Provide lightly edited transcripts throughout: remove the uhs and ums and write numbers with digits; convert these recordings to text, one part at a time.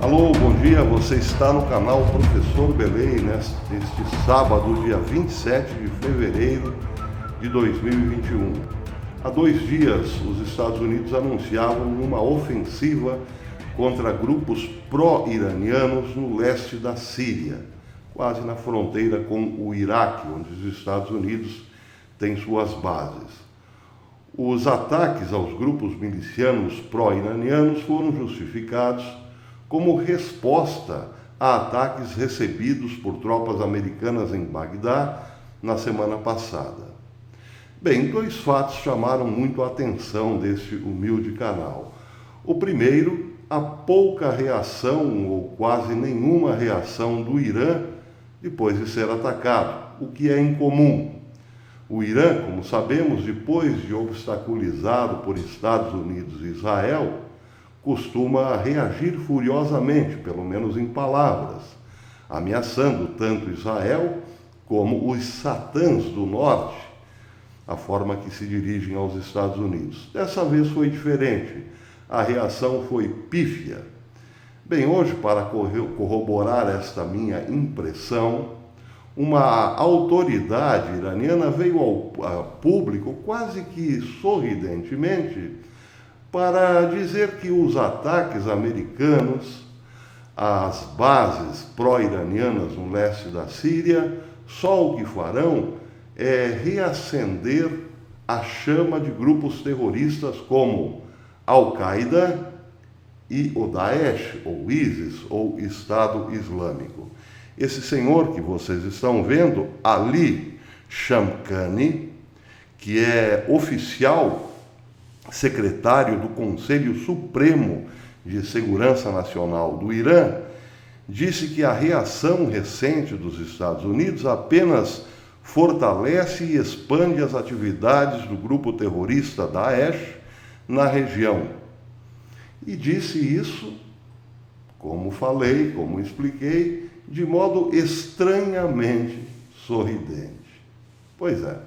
Alô, bom dia, você está no canal Professor Belei, neste sábado, dia 27 de fevereiro de 2021. Há 2 dias, os Estados Unidos anunciavam uma ofensiva contra grupos pró-iranianos no leste da Síria, quase na fronteira com o Iraque, onde os Estados Unidos têm suas bases. Os ataques aos grupos milicianos pró-iranianos foram justificados como resposta a ataques recebidos por tropas americanas em Bagdá na semana passada. Bem, 2 fatos chamaram muito a atenção deste humilde canal. O primeiro, a pouca reação ou quase nenhuma reação do Irã depois de ser atacado, o que é incomum. O Irã, como sabemos, depois de obstaculizado por Estados Unidos e Israel, costuma reagir furiosamente, pelo menos em palavras, ameaçando tanto Israel como os satãs do norte, a forma que se dirigem aos Estados Unidos. Dessa vez foi diferente, a reação foi pífia. Bem, hoje, para corroborar esta minha impressão, uma autoridade iraniana veio ao público quase que sorridentemente para dizer que os ataques americanos às bases pró-iranianas no leste da Síria só o que farão é reacender a chama de grupos terroristas como Al-Qaeda e o Daesh, ou ISIS, ou Estado Islâmico. Esse senhor que vocês estão vendo, Ali Shamkhani, que é oficial secretário do Conselho Supremo de Segurança Nacional do Irã, disse que a reação recente dos Estados Unidos apenas fortalece e expande as atividades do grupo terrorista Daesh na região. E disse isso, como falei, como expliquei, de modo estranhamente sorridente. Pois é.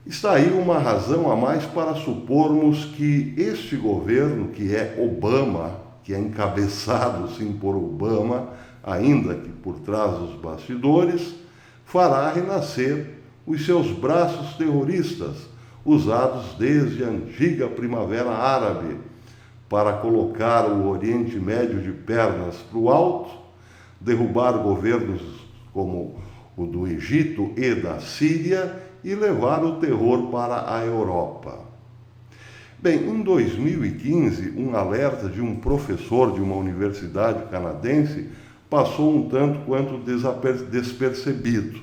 Está aí uma razão a mais para supormos que este governo, que é Obama, que é encabeçado sim por Obama, ainda que por trás dos bastidores, fará renascer os seus braços terroristas, usados desde a antiga Primavera Árabe, para colocar o Oriente Médio de pernas para o alto, derrubar governos como o do Egito e da Síria e levar o terror para a Europa. Bem, em 2015, um alerta de um professor de uma universidade canadense passou um tanto quanto despercebido.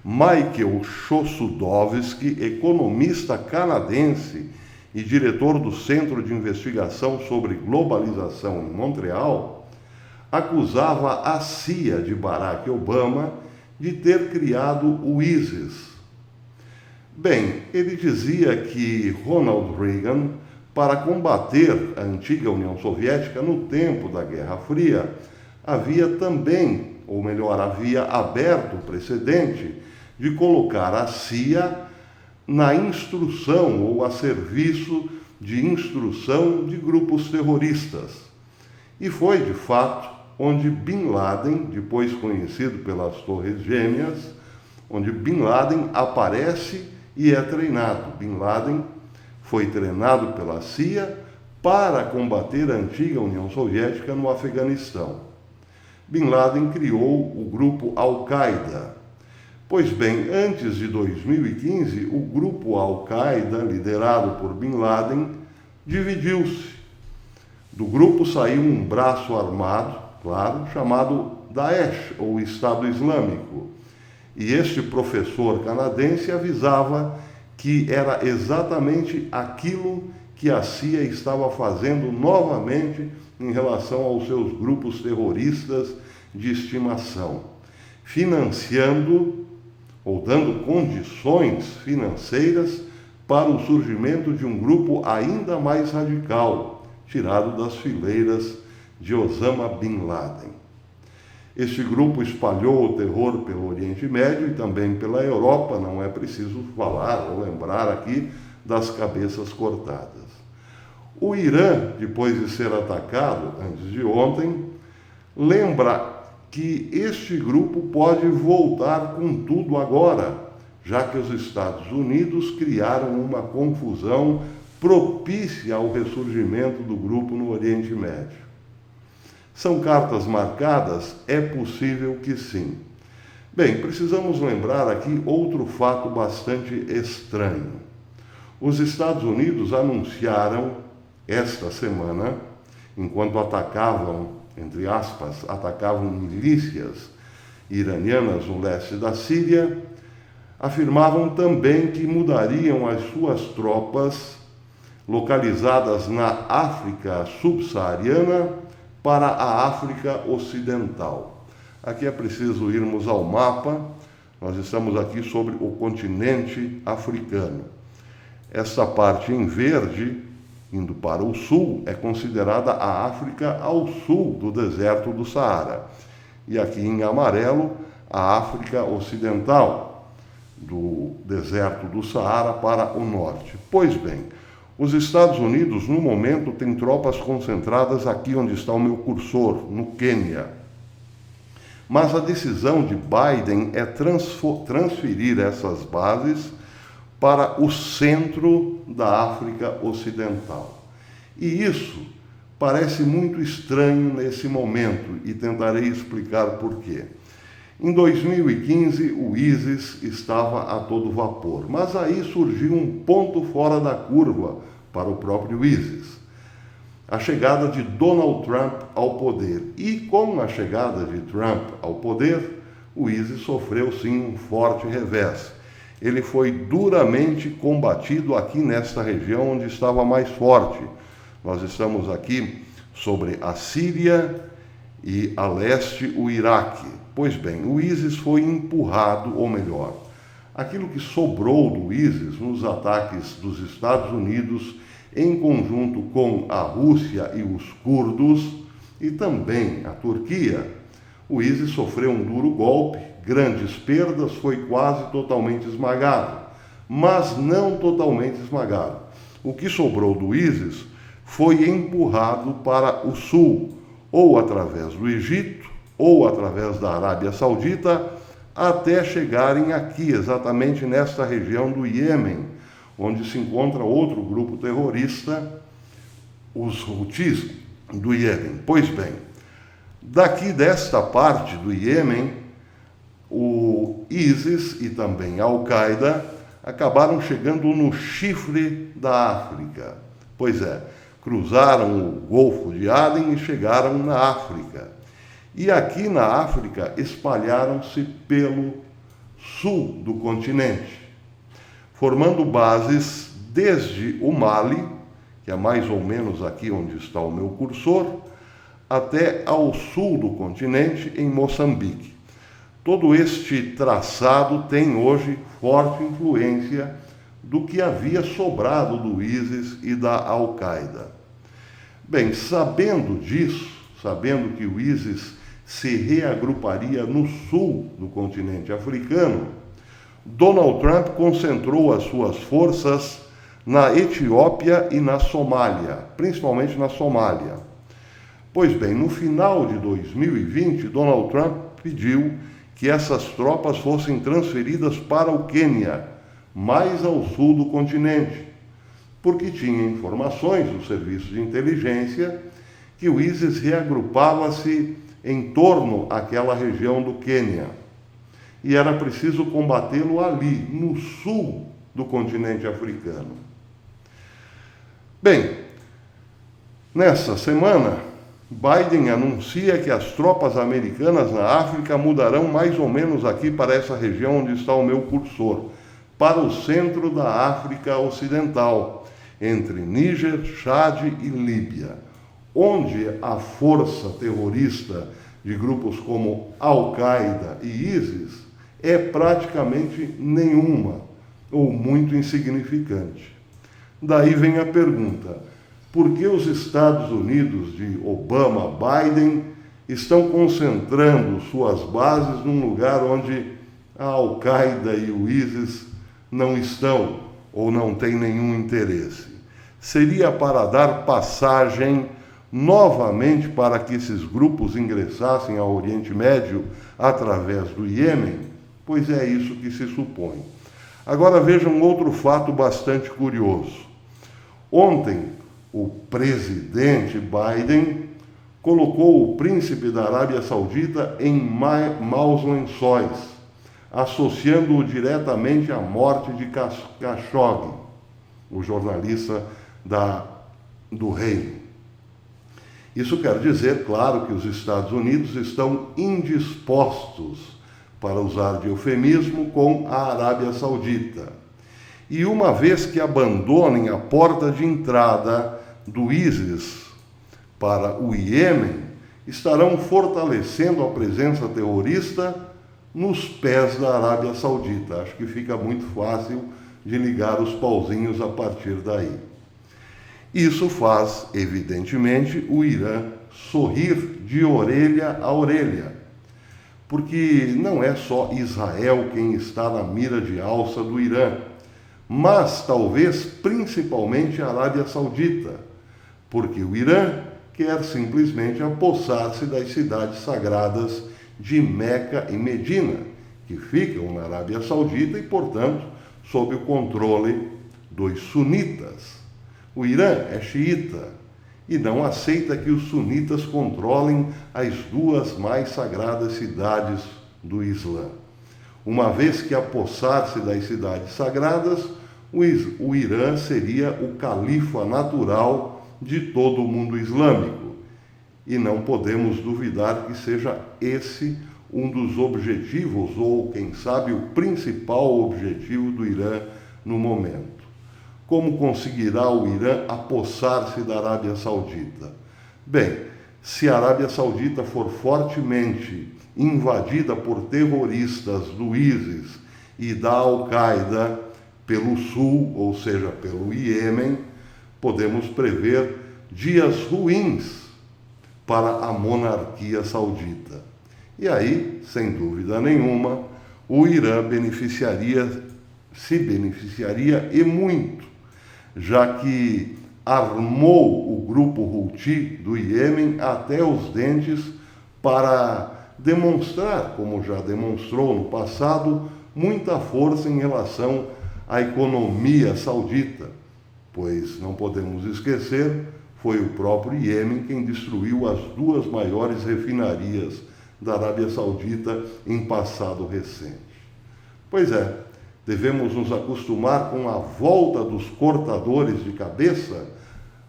Michael Chossudovsky, economista canadense e diretor do Centro de Investigação sobre Globalização em Montreal, acusava a CIA de Barack Obama de ter criado o ISIS. Bem, ele dizia que Ronald Reagan, para combater a antiga União Soviética no tempo da Guerra Fria, havia também, ou melhor, havia aberto o precedente de colocar a CIA na instrução ou a serviço de instrução de grupos terroristas. E foi, de fato, onde Bin Laden, depois conhecido pelas Torres Gêmeas, onde Bin Laden aparece e é treinado. Bin Laden foi treinado pela CIA para combater a antiga União Soviética no Afeganistão. Bin Laden criou o grupo Al-Qaeda. Pois bem, antes de 2015, o grupo Al-Qaeda, liderado por Bin Laden, dividiu-se. Do grupo saiu um braço armado, claro, chamado Daesh, ou Estado Islâmico. E este professor canadense avisava que era exatamente aquilo que a CIA estava fazendo novamente em relação aos seus grupos terroristas de estimação, financiando ou dando condições financeiras para o surgimento de um grupo ainda mais radical, tirado das fileiras de Osama Bin Laden. Este grupo espalhou o terror pelo Oriente Médio e também pela Europa, não é preciso falar ou lembrar aqui das cabeças cortadas. O Irã, depois de ser atacado, antes de ontem, lembra que este grupo pode voltar com tudo agora, já que os Estados Unidos criaram uma confusão propícia ao ressurgimento do grupo no Oriente Médio. São cartas marcadas? É possível que sim. Bem, precisamos lembrar aqui outro fato bastante estranho. Os Estados Unidos anunciaram esta semana, enquanto atacavam, entre aspas, atacavam milícias iranianas no leste da Síria, afirmavam também que mudariam as suas tropas localizadas na África subsaariana para a África Ocidental. Aqui é preciso irmos ao mapa, nós estamos aqui sobre o continente africano. Essa parte em verde, indo para o sul, é considerada a África ao sul do deserto do Saara. E aqui em amarelo, a África Ocidental, do deserto do Saara para o norte. Pois bem, os Estados Unidos, no momento, têm tropas concentradas aqui onde está o meu cursor, no Quênia. Mas a decisão de Biden é transferir essas bases para o centro da África Ocidental. E isso parece muito estranho nesse momento, e tentarei explicar por quê. Em 2015, o ISIS estava a todo vapor, mas aí surgiu um ponto fora da curva para o próprio ISIS. A chegada de Donald Trump ao poder. E com a chegada de Trump ao poder, o ISIS sofreu sim um forte revés. Ele foi duramente combatido aqui nesta região onde estava mais forte. Nós estamos aqui sobre a Síria e a leste o Iraque. Pois bem, o ISIS foi empurrado, ou melhor, aquilo que sobrou do ISIS nos ataques dos Estados Unidos em conjunto com a Rússia e os curdos e também a Turquia. O ISIS sofreu um duro golpe, grandes perdas, foi quase totalmente esmagado, mas não totalmente esmagado. O que sobrou do ISIS foi empurrado para o sul, ou através do Egito, ou através da Arábia Saudita, até chegarem aqui, exatamente nesta região do Iêmen, onde se encontra outro grupo terrorista, os Houthis do Iêmen. Pois bem, daqui desta parte do Iêmen, o ISIS e também a Al-Qaeda acabaram chegando no chifre da África. Pois é, cruzaram o Golfo de Aden e chegaram na África. E aqui na África espalharam-se pelo sul do continente, formando bases desde o Mali, que é mais ou menos aqui onde está o meu cursor, até ao sul do continente, em Moçambique. Todo este traçado tem hoje forte influência do que havia sobrado do ISIS e da Al-Qaeda. Bem, sabendo disso, sabendo que o ISIS se reagruparia no sul do continente africano, Donald Trump concentrou as suas forças na Etiópia e na Somália, principalmente na Somália. Pois bem, no final de 2020, Donald Trump pediu que essas tropas fossem transferidas para o Quênia, mais ao sul do continente, porque tinha informações do serviço de inteligência que o ISIS reagrupava-se em torno àquela região do Quênia. E era preciso combatê-lo ali, no sul do continente africano. Bem, nessa semana, Biden anuncia que as tropas americanas na África mudarão mais ou menos aqui para essa região onde está o meu cursor, para o centro da África Ocidental, entre Níger, Chad e Líbia, onde a força terrorista de grupos como Al-Qaeda e ISIS é praticamente nenhuma, ou muito insignificante. Daí vem a pergunta: por que os Estados Unidos de Obama-Biden estão concentrando suas bases num lugar onde a Al-Qaeda e o ISIS não estão ou não têm nenhum interesse? seria para dar passagem novamente para que esses grupos ingressassem ao Oriente Médio através do Iêmen? Pois é isso que se supõe. Agora vejam outro fato bastante curioso. Ontem, o presidente Biden colocou o príncipe da Arábia Saudita em maus lençóis, associando-o diretamente à morte de Khashoggi, o jornalista do reino. Isso quer dizer, claro, que os Estados Unidos estão indispostos, para usar de eufemismo, com a Arábia Saudita. E uma vez que abandonem a porta de entrada do ISIS para o Iêmen, estarão fortalecendo a presença terrorista nos pés da Arábia Saudita. Acho que fica muito fácil de ligar os pauzinhos a partir daí. Isso faz, evidentemente, o Irã sorrir de orelha a orelha, porque não é só Israel quem está na mira de alça do Irã, mas talvez principalmente a Arábia Saudita, porque o Irã quer simplesmente apossar-se das cidades sagradas de Meca e Medina, que ficam na Arábia Saudita e, portanto, sob o controle dos sunitas. O Irã é xiita e não aceita que os sunitas controlem as duas mais sagradas cidades do Islã. Uma vez que apossar-se das cidades sagradas, o Irã seria o califa natural de todo o mundo islâmico. E não podemos duvidar que seja esse um dos objetivos, ou quem sabe o principal objetivo do Irã no momento. Como conseguirá o Irã apossar-se da Arábia Saudita? Bem, se a Arábia Saudita for fortemente invadida por terroristas do ISIS e da Al-Qaeda pelo sul, ou seja, pelo Iêmen, podemos prever dias ruins para a monarquia saudita. E aí, sem dúvida nenhuma, o Irã se beneficiaria e muito, já que armou o grupo Houthi do Iêmen até os dentes para demonstrar, como já demonstrou no passado, muita força em relação à economia saudita, pois não podemos esquecer, foi o próprio Iêmen quem destruiu as duas maiores refinarias da Arábia Saudita em passado recente. Pois é, devemos nos acostumar com a volta dos cortadores de cabeça,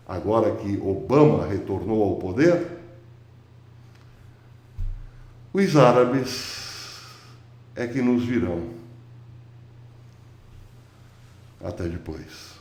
agora que Obama retornou ao poder? Os árabes é que nos dirão. Até depois.